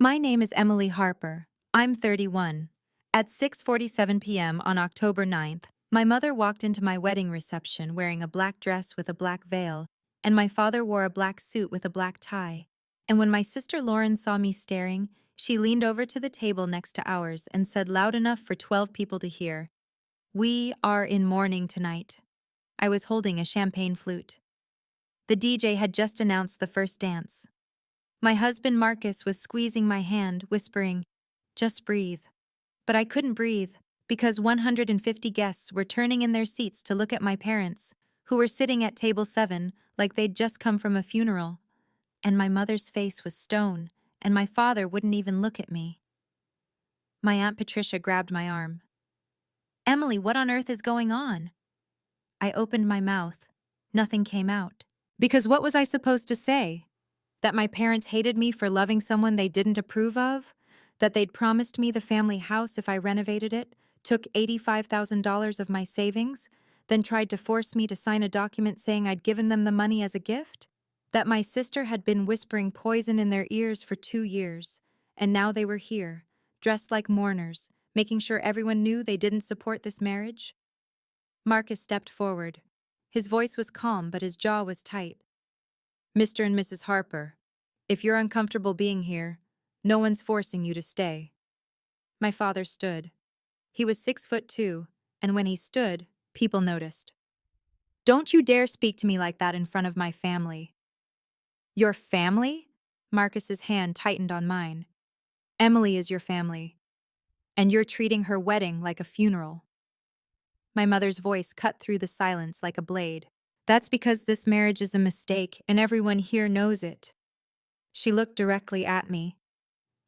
My name is Emily Harper. I'm 31. At 6:47 p.m. on October 9th, my mother walked into my wedding reception wearing a black dress with a black veil, and my father wore a black suit with a black tie. And when my sister Lauren saw me staring, she leaned over to the table next to ours and said loud enough for 12 people to hear, "We are in mourning tonight." I was holding a champagne flute. The DJ had just announced the first dance. My husband Marcus was squeezing my hand, whispering, "Just breathe." But I couldn't breathe, because 150 guests were turning in their seats to look at my parents, who were sitting at table 7 like they'd just come from a funeral. And my mother's face was stone, and my father wouldn't even look at me. My Aunt Patricia grabbed my arm. "Emily, what on earth is going on?" I opened my mouth. Nothing came out. Because what was I supposed to say? That my parents hated me for loving someone they didn't approve of? That they'd promised me the family house if I renovated it, took $85,000 of my savings, then tried to force me to sign a document saying I'd given them the money as a gift? That my sister had been whispering poison in their ears for 2 years, and now they were here, dressed like mourners, making sure everyone knew they didn't support this marriage? Marcus stepped forward. His voice was calm, but his jaw was tight. "Mr. and Mrs. Harper, if you're uncomfortable being here, no one's forcing you to stay." My father stood. He was 6'2", and when he stood, people noticed. "Don't you dare speak to me like that in front of my family." "Your family?" Marcus's hand tightened on mine. "Emily is your family, and you're treating her wedding like a funeral." My mother's voice cut through the silence like a blade. "That's because this marriage is a mistake, and everyone here knows it." She looked directly at me.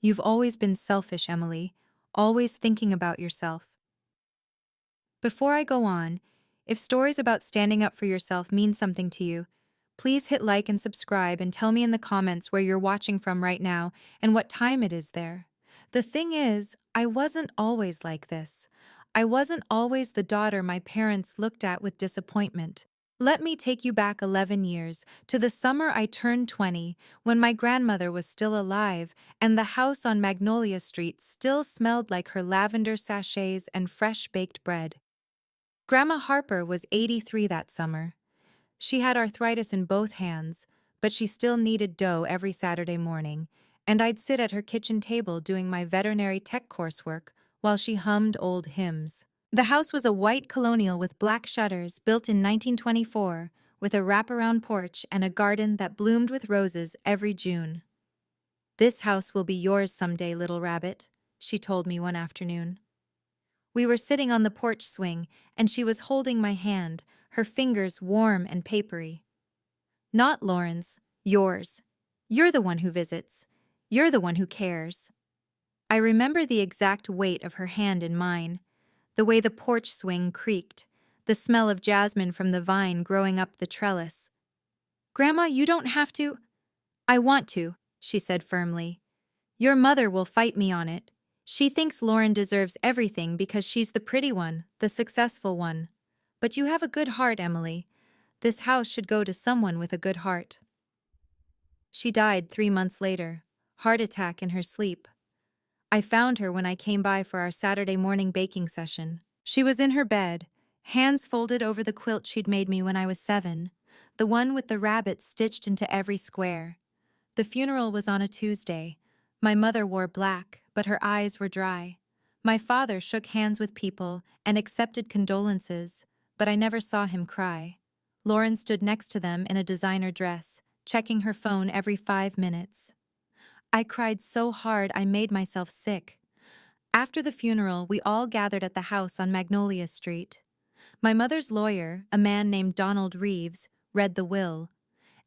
"You've always been selfish, Emily, always thinking about yourself." Before I go on, if stories about standing up for yourself mean something to you, please hit like and subscribe and tell me in the comments where you're watching from right now and what time it is there. The thing is, I wasn't always like this. I wasn't always the daughter my parents looked at with disappointment. Let me take you back 11 years, to the summer I turned 20, when my grandmother was still alive and the house on Magnolia Street still smelled like her lavender sachets and fresh baked bread. Grandma Harper was 83 that summer. She had arthritis in both hands, but she still kneaded dough every Saturday morning, and I'd sit at her kitchen table doing my veterinary tech coursework while she hummed old hymns. The house was a white colonial with black shutters built in 1924, with a wraparound porch and a garden that bloomed with roses every June. "This house will be yours someday, little rabbit," she told me one afternoon. We were sitting on the porch swing, and she was holding my hand, her fingers warm and papery. "Not Lauren's, yours. You're the one who visits. You're the one who cares." I remember the exact weight of her hand in mine, the way the porch swing creaked, the smell of jasmine from the vine growing up the trellis. "Grandma, you don't have to." "I want to," she said firmly. "Your mother will fight me on it. She thinks Lauren deserves everything because she's the pretty one, the successful one. But you have a good heart, Emily. This house should go to someone with a good heart." She died 3 months later, heart attack in her sleep. I found her when I came by for our Saturday morning baking session. She was in her bed, hands folded over the quilt she'd made me when I was 7, the one with the rabbit stitched into every square. The funeral was on a Tuesday. My mother wore black, but her eyes were dry. My father shook hands with people and accepted condolences, but I never saw him cry. Lauren stood next to them in a designer dress, checking her phone every 5 minutes. I cried so hard I made myself sick. After the funeral, we all gathered at the house on Magnolia Street. My mother's lawyer, a man named Donald Reeves, read the will.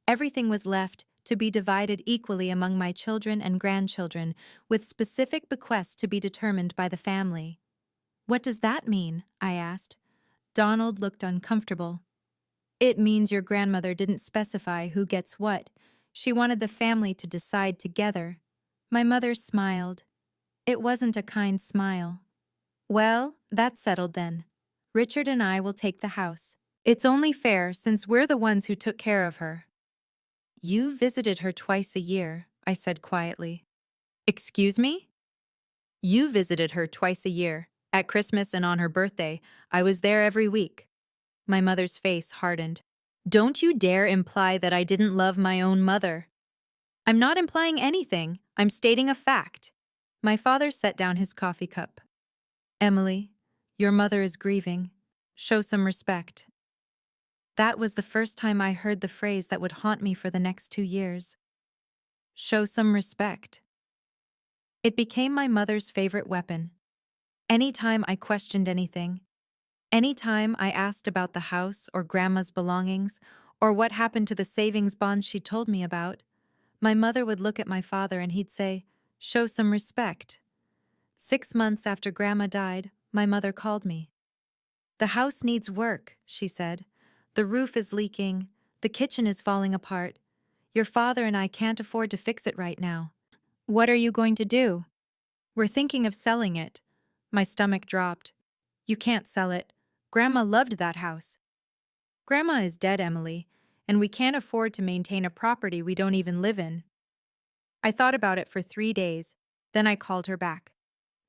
Everything was left to be divided equally among my children and grandchildren, with specific bequests to be determined by the family. "What does that mean?" I asked. Donald looked uncomfortable. "It means your grandmother didn't specify who gets what. She wanted the family to decide together." My mother smiled. It wasn't a kind smile. "Well, that's settled then. Richard and I will take the house. It's only fair since we're the ones who took care of her." "You visited her twice a year," I said quietly. Excuse me? You visited her twice a year. At Christmas and on her birthday, I was there every week. My mother's face hardened. Don't you dare imply that I didn't love my own mother. I'm not implying anything. I'm stating a fact. My father set down his coffee cup. Emily, your mother is grieving. Show some respect. That was the first time I heard the phrase that would haunt me for the next 2 years. Show some respect. It became my mother's favorite weapon. Anytime I questioned anything, anytime I asked about the house or Grandma's belongings, or what happened to the savings bonds she told me about, my mother would look at my father and he'd say, "Show some respect." 6 months after Grandma died, my mother called me. "The house needs work," she said. "The roof is leaking. The kitchen is falling apart. Your father and I can't afford to fix it right now. What are you going to do?" "We're thinking of selling it." My stomach dropped. "You can't sell it. Grandma loved that house." "Grandma is dead, Emily, and we can't afford to maintain a property we don't even live in." I thought about it for 3 days. Then I called her back.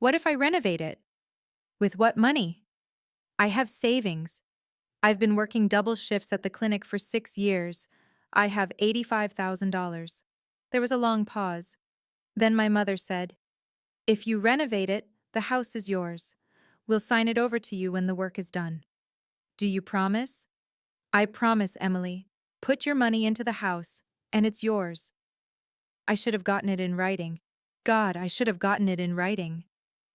"What if I renovate it?" "With what money?" "I have savings. I've been working double shifts at the clinic for 6 years. I have $85,000. There was a long pause. Then my mother said, "If you renovate it, the house is yours. We'll sign it over to you when the work is done." "Do you promise?" "I promise, Emily. Put your money into the house, and it's yours." I should have gotten it in writing. God, I should have gotten it in writing.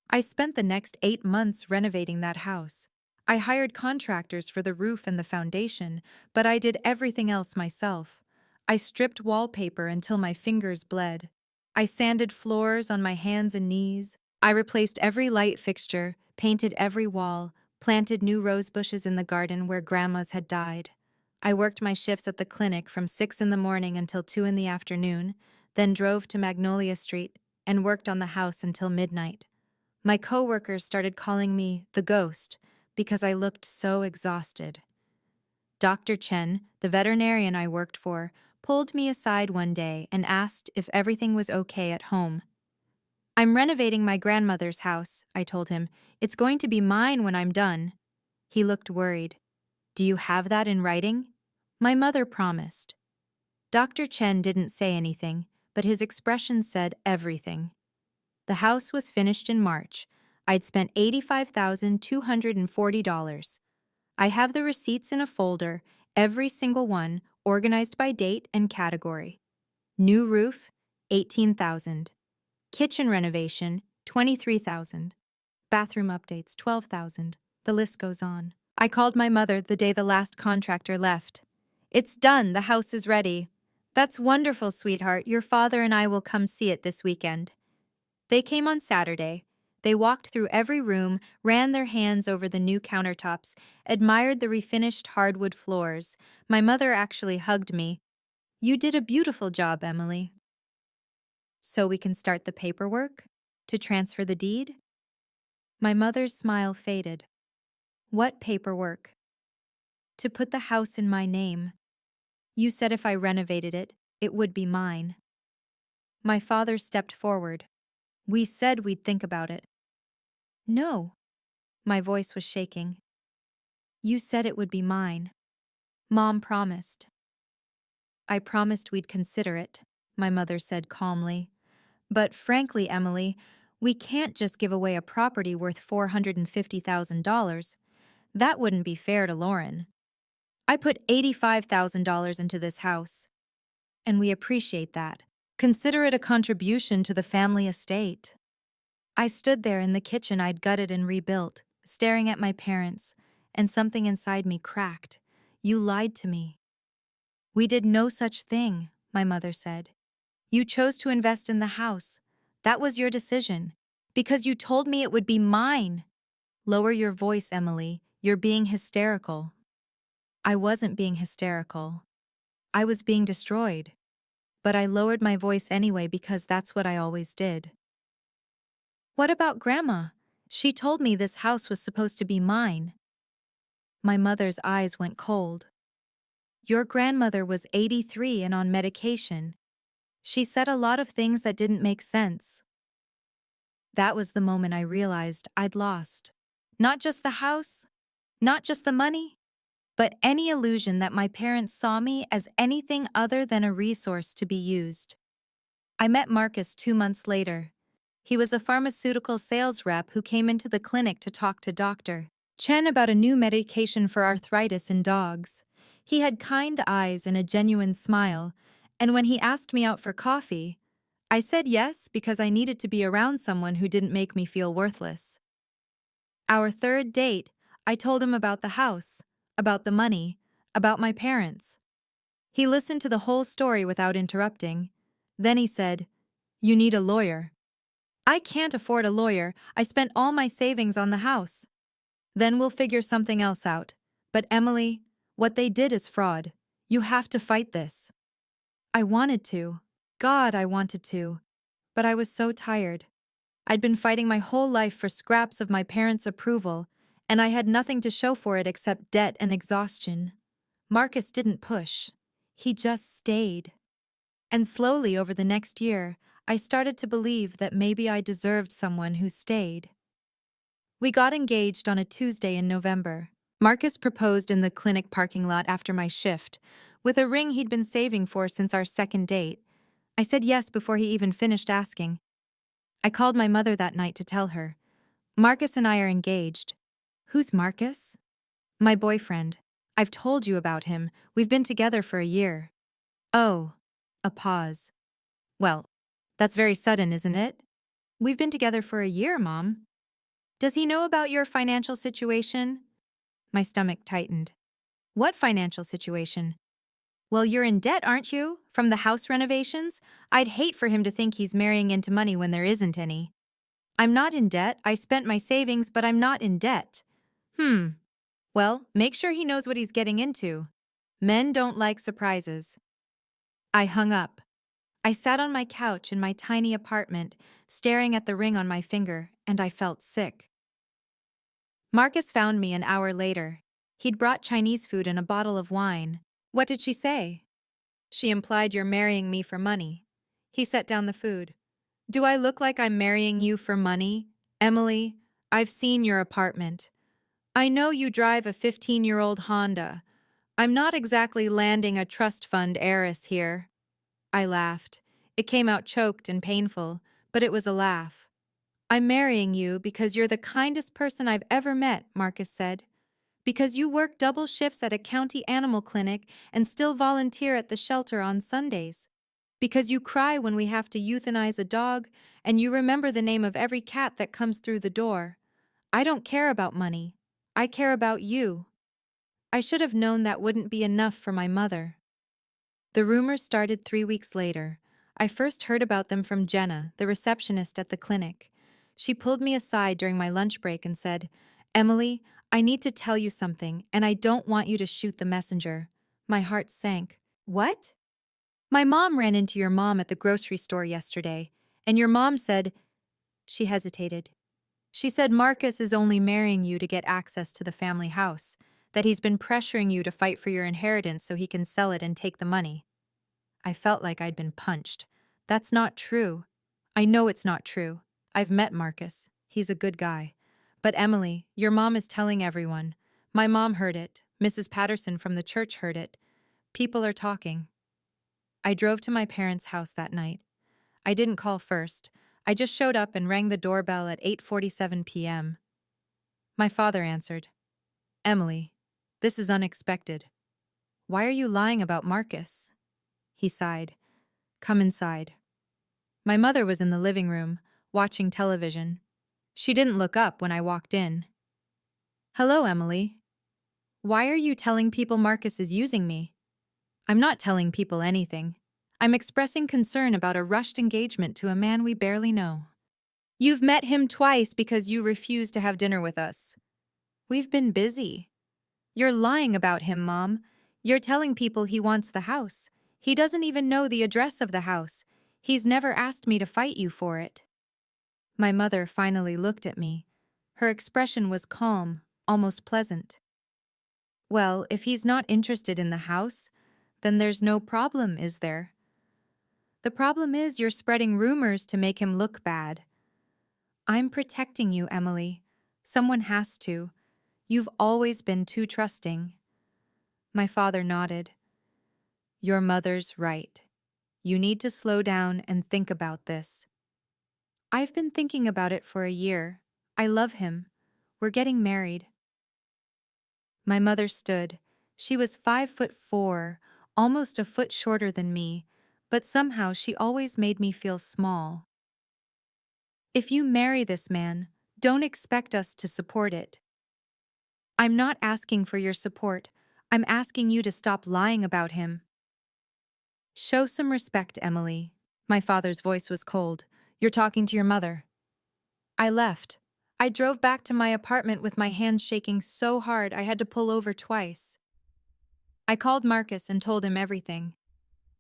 I spent the next 8 months renovating that house. I hired contractors for the roof and the foundation, but I did everything else myself. I stripped wallpaper until my fingers bled. I sanded floors on my hands and knees. I replaced every light fixture, painted every wall, planted new rose bushes in the garden where grandmas had died. I worked my shifts at the clinic from 6 in the morning until 2 in the afternoon, then drove to Magnolia Street and worked on the house until midnight. My coworkers started calling me the ghost because I looked so exhausted. Dr. Chen, the veterinarian I worked for, pulled me aside one day and asked if everything was okay at home. "I'm renovating my grandmother's house," I told him. "It's going to be mine when I'm done." He looked worried. "Do you have that in writing?" My mother promised. Dr. Chen didn't say anything, but his expression said everything. The house was finished in March. I'd spent $85,240. I have the receipts in a folder, every single one, organized by date and category. New roof, $18,000. Kitchen renovation, $23,000. Bathroom updates, $12,000. The list goes on. I called my mother the day the last contractor left. "It's done, the house is ready." "That's wonderful, sweetheart. Your father and I will come see it this weekend." They came on Saturday. They walked through every room, ran their hands over the new countertops, admired the refinished hardwood floors. My mother actually hugged me. "You did a beautiful job, Emily." "So we can start the paperwork? To transfer the deed?" My mother's smile faded. "What paperwork?" "To put the house in my name. You said if I renovated it, it would be mine." My father stepped forward. "We said we'd think about it." "No." My voice was shaking. "You said it would be mine. Mom promised." "I promised we'd consider it," my mother said calmly. "But frankly, Emily, we can't just give away a property worth $450,000. That wouldn't be fair to Lauren. I put $85,000 into this house, and we appreciate that. Consider it a contribution to the family estate." I stood there in the kitchen I'd gutted and rebuilt, staring at my parents, and something inside me cracked. "You lied to me." "We did no such thing," my mother said. "You chose to invest in the house. That was your decision. Because you told me it would be mine." "Lower your voice, Emily. You're being hysterical." I wasn't being hysterical. I was being destroyed. But I lowered my voice anyway because that's what I always did. "What about Grandma? She told me this house was supposed to be mine." My mother's eyes went cold. "Your grandmother was 83 and on medication. She said a lot of things that didn't make sense. That was the moment I realized I'd lost. Not just the house, not just the money, but any illusion that my parents saw me as anything other than a resource to be used. I met Marcus 2 months later. He was a pharmaceutical sales rep who came into the clinic to talk to Dr. Chen about a new medication for arthritis in dogs. He had kind eyes and a genuine smile, and when he asked me out for coffee, I said yes because I needed to be around someone who didn't make me feel worthless. Our third date, I told him about the house, about the money, about my parents. He listened to the whole story without interrupting. Then he said, "You need a lawyer." "I can't afford a lawyer. I spent all my savings on the house." "Then we'll figure something else out. But Emily, what they did is fraud. You have to fight this." I wanted to. God, I wanted to. But I was so tired. I'd been fighting my whole life for scraps of my parents' approval, and I had nothing to show for it except debt and exhaustion. Marcus didn't push. He just stayed. And slowly over the next year, I started to believe that maybe I deserved someone who stayed. We got engaged on a Tuesday in November. Marcus proposed in the clinic parking lot after my shift, with a ring he'd been saving for since our second date. I said yes before he even finished asking. I called my mother that night to tell her. "Marcus and I are engaged." "Who's Marcus?" "My boyfriend. I've told you about him. We've been together for a year." "Oh." A pause. "Well, that's very sudden, isn't it?" "We've been together for a year, Mom." "Does he know about your financial situation?" My stomach tightened. "What financial situation?" "Well, you're in debt, aren't you? From the house renovations? I'd hate for him to think he's marrying into money when there isn't any." "I'm not in debt. I spent my savings, but I'm not in debt." Well, make sure he knows what he's getting into. Men don't like surprises." I hung up. I sat on my couch in my tiny apartment, staring at the ring on my finger, and I felt sick. Marcus found me an hour later. He'd brought Chinese food and a bottle of wine. "What did she say?" "She implied you're marrying me for money." He set down the food. "Do I look like I'm marrying you for money? Emily, I've seen your apartment. I know you drive a 15-year-old Honda. I'm not exactly landing a trust fund heiress here." I laughed. It came out choked and painful, but it was a laugh. "I'm marrying you because you're the kindest person I've ever met," Marcus said. "Because you work double shifts at a county animal clinic and still volunteer at the shelter on Sundays. Because you cry when we have to euthanize a dog and you remember the name of every cat that comes through the door. I don't care about money. I care about you." I should have known that wouldn't be enough for my mother. The rumors started 3 weeks later. I first heard about them from Jenna, the receptionist at the clinic. She pulled me aside during my lunch break and said, "Emily, I need to tell you something, and I don't want you to shoot the messenger." My heart sank. "What?" "My mom ran into your mom at the grocery store yesterday, and your mom said—" She hesitated. "She said Marcus is only marrying you to get access to the family house, that he's been pressuring you to fight for your inheritance so he can sell it and take the money." I felt like I'd been punched. "That's not true." "I know it's not true. I've met Marcus. He's a good guy. But Emily, your mom is telling everyone. My mom heard it. Mrs. Patterson from the church heard it. People are talking." I drove to my parents' house that night. I didn't call first. I just showed up and rang the doorbell at 8:47 p.m. My father answered. "Emily, this is unexpected. Why are you lying about Marcus?" He sighed. "Come inside." My mother was in the living room, watching television. She didn't look up when I walked in. "Hello, Emily. Why are you telling people Marcus is using me?" "I'm not telling people anything. I'm expressing concern about a rushed engagement to a man we barely know." "You've met him twice because you refused to have dinner with us." "We've been busy." "You're lying about him, Mom. You're telling people he wants the house. He doesn't even know the address of the house. He's never asked me to fight you for it." My mother finally looked at me. Her expression was calm, almost pleasant. "Well, if he's not interested in the house, then there's no problem, is there? The problem is you're spreading rumors to make him look bad." I'm protecting you, Emily. Someone has to. You've always been too trusting. My father nodded. Your mother's right. You need to slow down and think about this. I've been thinking about it for a year. I love him. We're getting married. My mother stood. She was 5'4", almost a foot shorter than me, but somehow she always made me feel small. If you marry this man, don't expect us to support it. I'm not asking for your support. I'm asking you to stop lying about him. Show some respect, Emily. My father's voice was cold. You're talking to your mother. I left. I drove back to my apartment with my hands shaking so hard I had to pull over twice. I called Marcus and told him everything.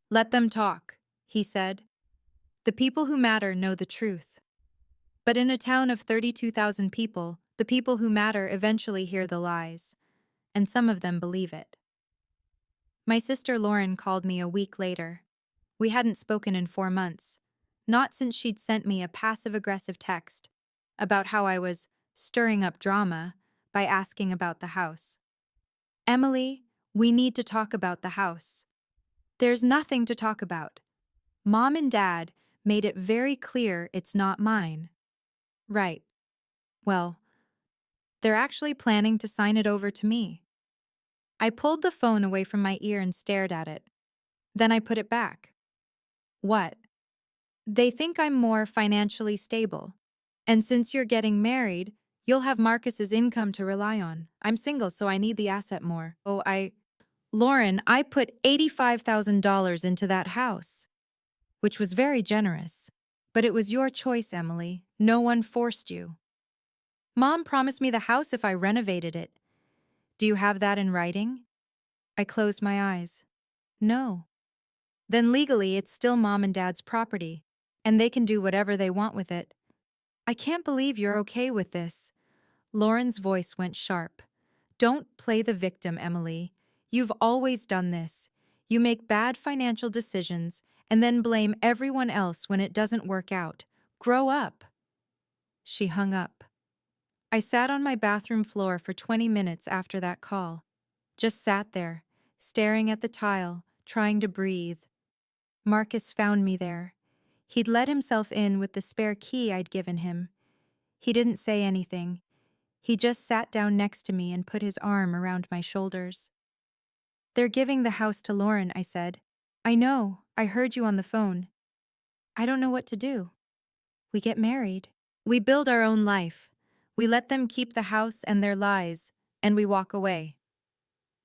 Let them talk, he said. The people who matter know the truth. But in a town of 32,000 people, the people who matter eventually hear the lies, and some of them believe it. My sister Lauren called me a week later. We hadn't spoken in 4 months, not since she'd sent me a passive-aggressive text about how I was stirring up drama by asking about the house. Emily, we need to talk about the house. There's nothing to talk about. Mom and Dad made it very clear it's not mine. Right. Well, they're actually planning to sign it over to me. I pulled the phone away from my ear and stared at it. Then I put it back. What? They think I'm more financially stable. And since you're getting married, you'll have Marcus's income to rely on. I'm single, so I need the asset more. Lauren, I put $85,000 into that house, which was very generous. But it was your choice, Emily. No one forced you. Mom promised me the house if I renovated it. Do you have that in writing? I closed my eyes. No. Then legally, it's still Mom and Dad's property, and they can do whatever they want with it. I can't believe you're okay with this. Lauren's voice went sharp. Don't play the victim, Emily. You've always done this. You make bad financial decisions and then blame everyone else when it doesn't work out. Grow up. She hung up. I sat on my bathroom floor for 20 minutes after that call. Just sat there, staring at the tile, trying to breathe. Marcus found me there. He'd let himself in with the spare key I'd given him. He didn't say anything. He just sat down next to me and put his arm around my shoulders. They're giving the house to Lauren, I said. I know, I heard you on the phone. I don't know what to do. We get married. We build our own life. We let them keep the house and their lies, and we walk away.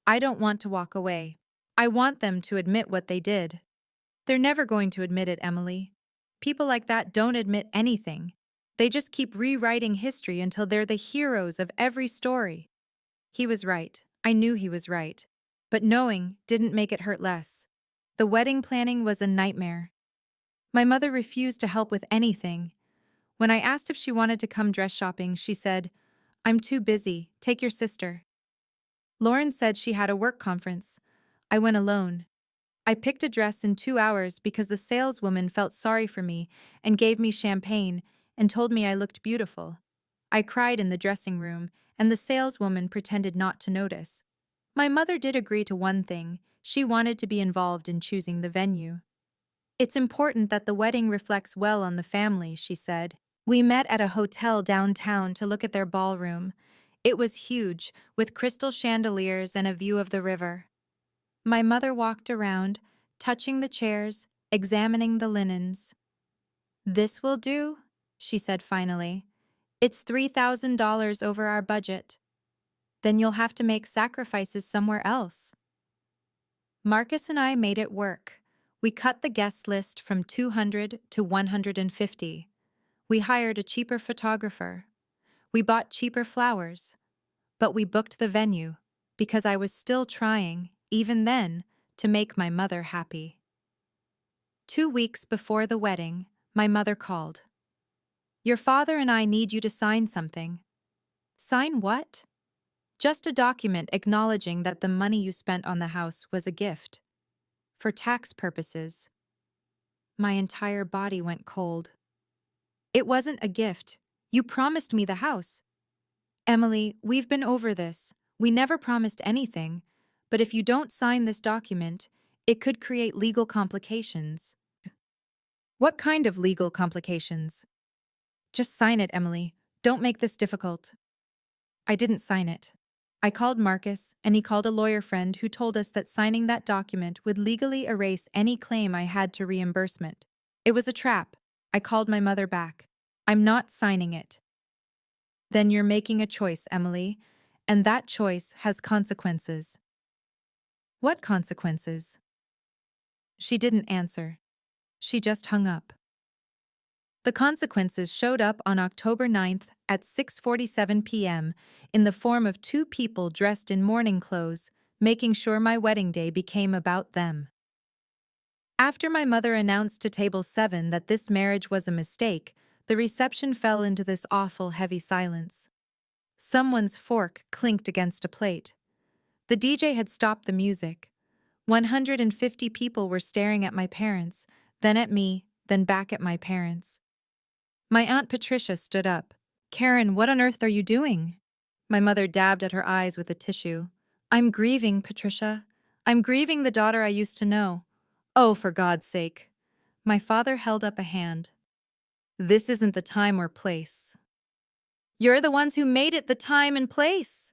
I don't want to walk away. I want them to admit what they did. They're never going to admit it, Emily. People like that don't admit anything. They just keep rewriting history until they're the heroes of every story. He was right. I knew he was right. But knowing didn't make it hurt less. The wedding planning was a nightmare. My mother refused to help with anything. When I asked if she wanted to come dress shopping, she said, I'm too busy. Take your sister. Lauren said she had a work conference. I went alone. I picked a dress in 2 hours because the saleswoman felt sorry for me and gave me champagne and told me I looked beautiful. I cried in the dressing room, and the saleswoman pretended not to notice. My mother did agree to one thing. She wanted to be involved in choosing the venue. It's important that the wedding reflects well on the family, she said. We met at a hotel downtown to look at their ballroom. It was huge, with crystal chandeliers and a view of the river. My mother walked around, touching the chairs, examining the linens. This will do, she said finally. It's $3,000 over our budget. Then you'll have to make sacrifices somewhere else. Marcus and I made it work. We cut the guest list from 200 to 150. We hired a cheaper photographer. We bought cheaper flowers. But we booked the venue because I was still trying, even then, to make my mother happy. 2 weeks before the wedding, my mother called. Your father and I need you to sign something. Sign what? Just a document acknowledging that the money you spent on the house was a gift. For tax purposes. My entire body went cold. It wasn't a gift. You promised me the house. Emily, we've been over this. We never promised anything. But if you don't sign this document, it could create legal complications. What kind of legal complications? Just sign it, Emily. Don't make this difficult. I didn't sign it. I called Marcus, and he called a lawyer friend who told us that signing that document would legally erase any claim I had to reimbursement. It was a trap. I called my mother back. I'm not signing it. Then you're making a choice, Emily, and that choice has consequences. What consequences? She didn't answer. She just hung up. The consequences showed up on October 9th at 6:47 p.m. in the form of two people dressed in mourning clothes, making sure my wedding day became about them. After my mother announced to Table 7 that this marriage was a mistake, the reception fell into this awful heavy silence. Someone's fork clinked against a plate. The DJ had stopped the music. 150 people were staring at my parents, then at me, then back at my parents. My Aunt Patricia stood up. Karen, what on earth are you doing? My mother dabbed at her eyes with a tissue. I'm grieving, Patricia. I'm grieving the daughter I used to know. Oh, for God's sake. My father held up a hand. This isn't the time or place. You're the ones who made it the time and place.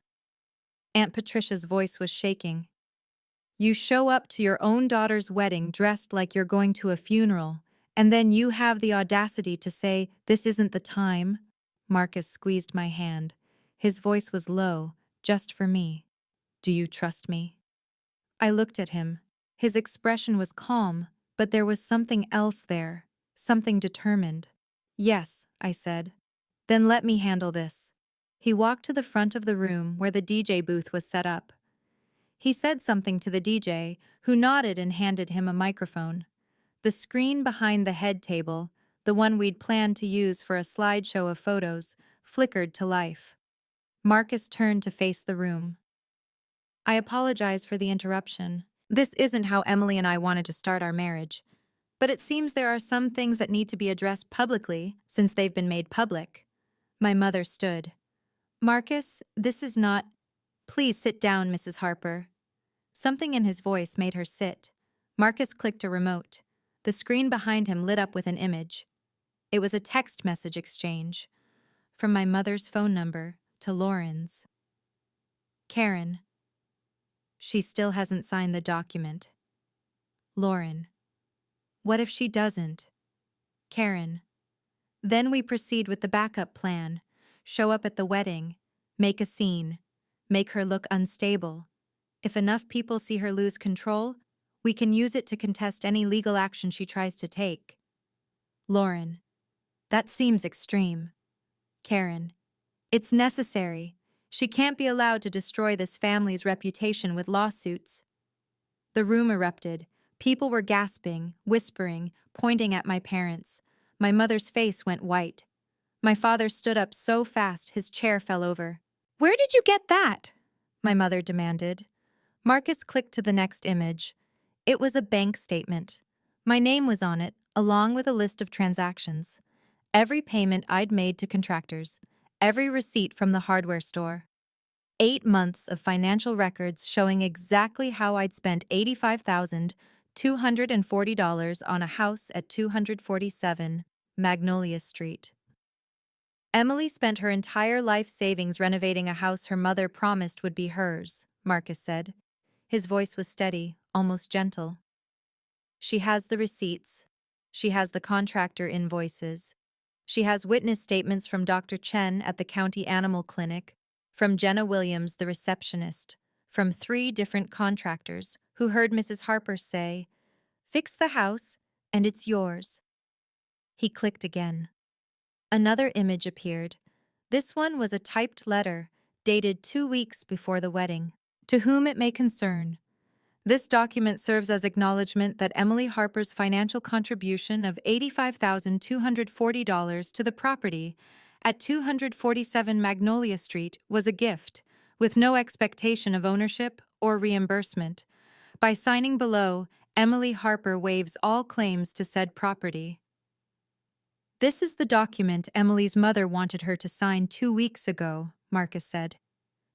Aunt Patricia's voice was shaking. You show up to your own daughter's wedding dressed like you're going to a funeral, and then you have the audacity to say, this isn't the time. Marcus squeezed my hand. His voice was low, just for me. Do you trust me? I looked at him. His expression was calm, but there was something else there, something determined. Yes, I said. Then let me handle this. He walked to the front of the room where the DJ booth was set up. He said something to the DJ, who nodded and handed him a microphone. The screen behind the head table, the one we'd planned to use for a slideshow of photos, flickered to life. Marcus turned to face the room. I apologize for the interruption. This isn't how Emily and I wanted to start our marriage. But it seems there are some things that need to be addressed publicly, since they've been made public. My mother stood. Marcus, this is not— Please sit down, Mrs. Harper. Something in his voice made her sit. Marcus clicked a remote. The screen behind him lit up with an image. It was a text message exchange. From my mother's phone number to Lauren's. Karen. She still hasn't signed the document. Lauren. What if she doesn't? Karen. Then we proceed with the backup plan. Show up at the wedding. Make a scene. Make her look unstable. If enough people see her lose control, we can use it to contest any legal action she tries to take. Lauren. That seems extreme. Karen. It's necessary. She can't be allowed to destroy this family's reputation with lawsuits. The room erupted. People were gasping, whispering, pointing at my parents. My mother's face went white. My father stood up so fast his chair fell over. Where did you get that? My mother demanded. Marcus clicked to the next image. It was a bank statement. My name was on it, along with a list of transactions. Every payment I'd made to contractors. Every receipt from the hardware store. 8 months of financial records showing exactly how I'd spent $85,240 on a house at 247 Magnolia Street. Emily spent her entire life savings renovating a house her mother promised would be hers, Marcus said. His voice was steady, almost gentle. She has the receipts. She has the contractor invoices. She has witness statements from Dr. Chen at the county animal clinic, from Jenna Williams, the receptionist, from 3 different contractors who heard Mrs. Harper say, "Fix the house, and it's yours." He clicked again. Another image appeared. This one was a typed letter, dated 2 weeks before the wedding. To whom it may concern. This document serves as acknowledgement that Emily Harper's financial contribution of $85,240 to the property at 247 Magnolia Street was a gift, with no expectation of ownership or reimbursement. By signing below, Emily Harper waives all claims to said property. This is the document Emily's mother wanted her to sign 2 weeks ago, Marcus said.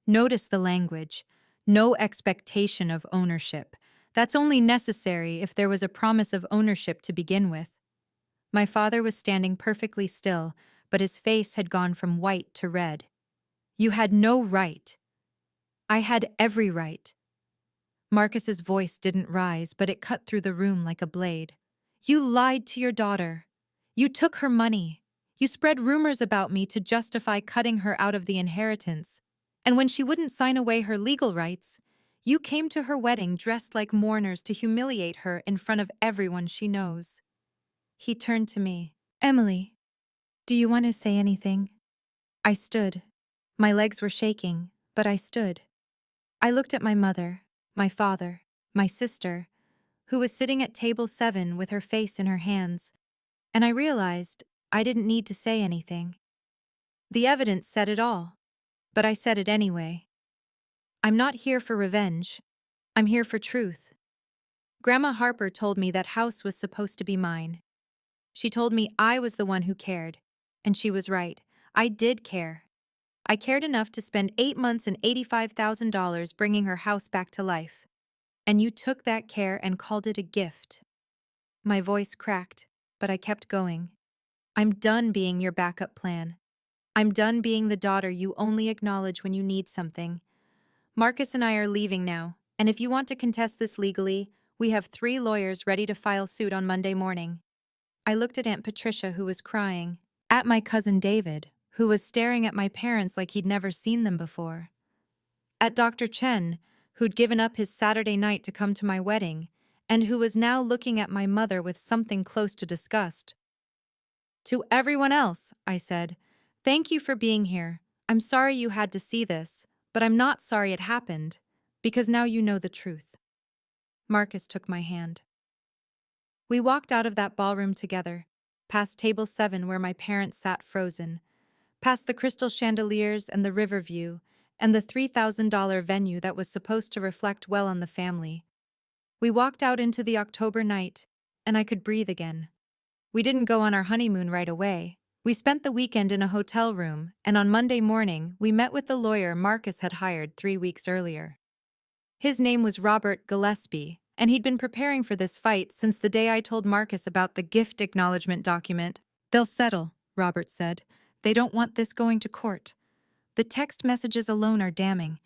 Notice the language. No expectation of ownership. That's only necessary if there was a promise of ownership to begin with. My father was standing perfectly still, but his face had gone from white to red. You had no right. I had every right. Marcus's voice didn't rise, but it cut through the room like a blade. You lied to your daughter. You took her money. You spread rumors about me to justify cutting her out of the inheritance. And when she wouldn't sign away her legal rights, you came to her wedding dressed like mourners to humiliate her in front of everyone she knows. He turned to me. Emily, do you want to say anything? I stood. My legs were shaking, but I stood. I looked at my mother, my father, my sister, who was sitting at table 7 with her face in her hands, and I realized I didn't need to say anything. The evidence said it all, but I said it anyway. I'm not here for revenge. I'm here for truth. Grandma Harper told me that house was supposed to be mine. She told me I was the one who cared, and she was right. I did care. I cared enough to spend 8 months and $85,000 bringing her house back to life. And you took that care and called it a gift. My voice cracked, but I kept going. I'm done being your backup plan. I'm done being the daughter you only acknowledge when you need something. Marcus and I are leaving now, and if you want to contest this legally, we have 3 lawyers ready to file suit on Monday morning. I looked at Aunt Patricia, who was crying, at my cousin David, who was staring at my parents like he'd never seen them before, at Dr. Chen, who'd given up his Saturday night to come to my wedding, and who was now looking at my mother with something close to disgust. To everyone else, I said, thank you for being here. I'm sorry you had to see this, but I'm not sorry it happened, because now you know the truth. Marcus took my hand. We walked out of that ballroom together, past table 7 where my parents sat frozen, past the crystal chandeliers and the river view, and the $3,000 venue that was supposed to reflect well on the family. We walked out into the October night, and I could breathe again. We didn't go on our honeymoon right away. We spent the weekend in a hotel room, and on Monday morning, we met with the lawyer Marcus had hired 3 weeks earlier. His name was Robert Gillespie, and he'd been preparing for this fight since the day I told Marcus about the gift acknowledgement document. They'll settle, Robert said. They don't want this going to court. The text messages alone are damning,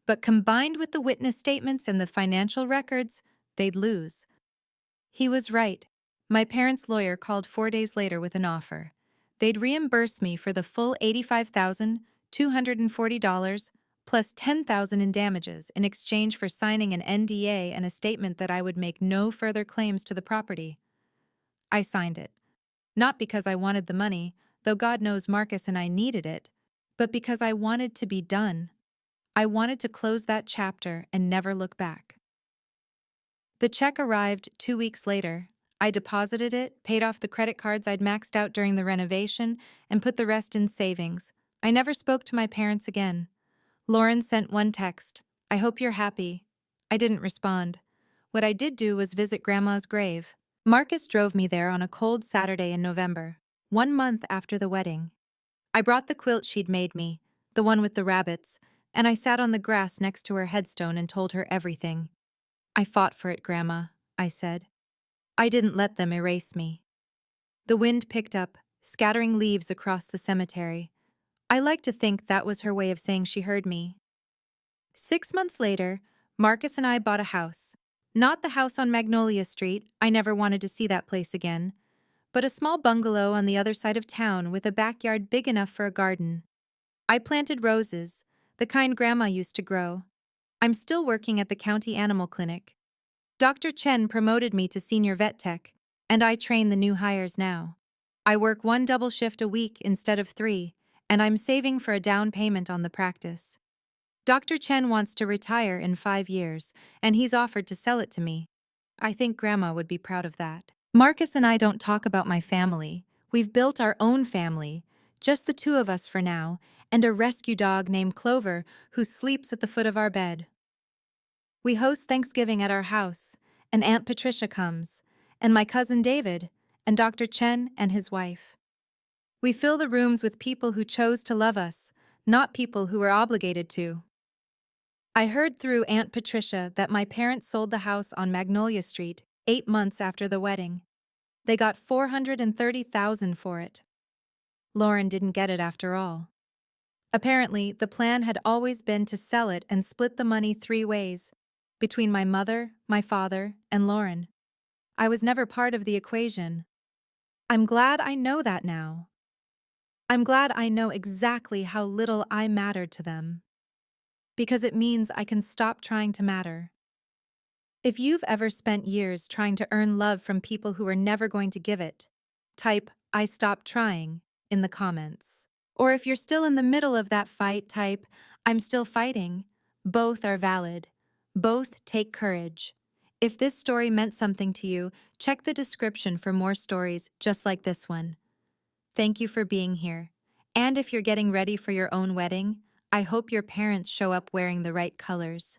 but combined with the witness statements and the financial records, they'd lose. He was right. My parents' lawyer called 4 days later with an offer. They'd reimburse me for the full $85,240 plus $10,000 in damages in exchange for signing an NDA and a statement that I would make no further claims to the property. I signed it. Not because I wanted the money, though God knows Marcus and I needed it, but because I wanted to be done. I wanted to close that chapter and never look back. The check arrived 2 weeks later. I deposited it, paid off the credit cards I'd maxed out during the renovation, and put the rest in savings. I never spoke to my parents again. Lauren sent one text, "I hope you're happy." I didn't respond. What I did do was visit Grandma's grave. Marcus drove me there on a cold Saturday in November, 1 month after the wedding. I brought the quilt she'd made me, the one with the rabbits, and I sat on the grass next to her headstone and told her everything. I fought for it, Grandma, I said. I didn't let them erase me. The wind picked up, scattering leaves across the cemetery. I like to think that was her way of saying she heard me. 6 months later, Marcus and I bought a house. Not the house on Magnolia Street, I never wanted to see that place again, but a small bungalow on the other side of town with a backyard big enough for a garden. I planted roses, the kind Grandma used to grow. I'm still working at the county animal clinic. Dr. Chen promoted me to senior vet tech, and I train the new hires now. I work 1 double shift a week instead of 3, and I'm saving for a down payment on the practice. Dr. Chen wants to retire in 5 years, and he's offered to sell it to me. I think Grandma would be proud of that. Marcus and I don't talk about my family. We've built our own family, just the 2 of us for now, and a rescue dog named Clover who sleeps at the foot of our bed. We host Thanksgiving at our house, and Aunt Patricia comes, and my cousin David, and Dr. Chen and his wife. We fill the rooms with people who chose to love us, not people who were obligated to. I heard through Aunt Patricia that my parents sold the house on Magnolia Street 8 months after the wedding. They got $430,000 for it. Lauren didn't get it after all. Apparently, the plan had always been to sell it and split the money 3 ways, between my mother, my father, and Lauren. I was never part of the equation. I'm glad I know that now. I'm glad I know exactly how little I mattered to them. Because it means I can stop trying to matter. If you've ever spent years trying to earn love from people who are never going to give it, type, "I stopped trying," in the comments. Or if you're still in the middle of that fight, type, "I'm still fighting." Both are valid. Both take courage. If this story meant something to you, check the description for more stories just like this one. Thank you for being here. And if you're getting ready for your own wedding, I hope your parents show up wearing the right colors.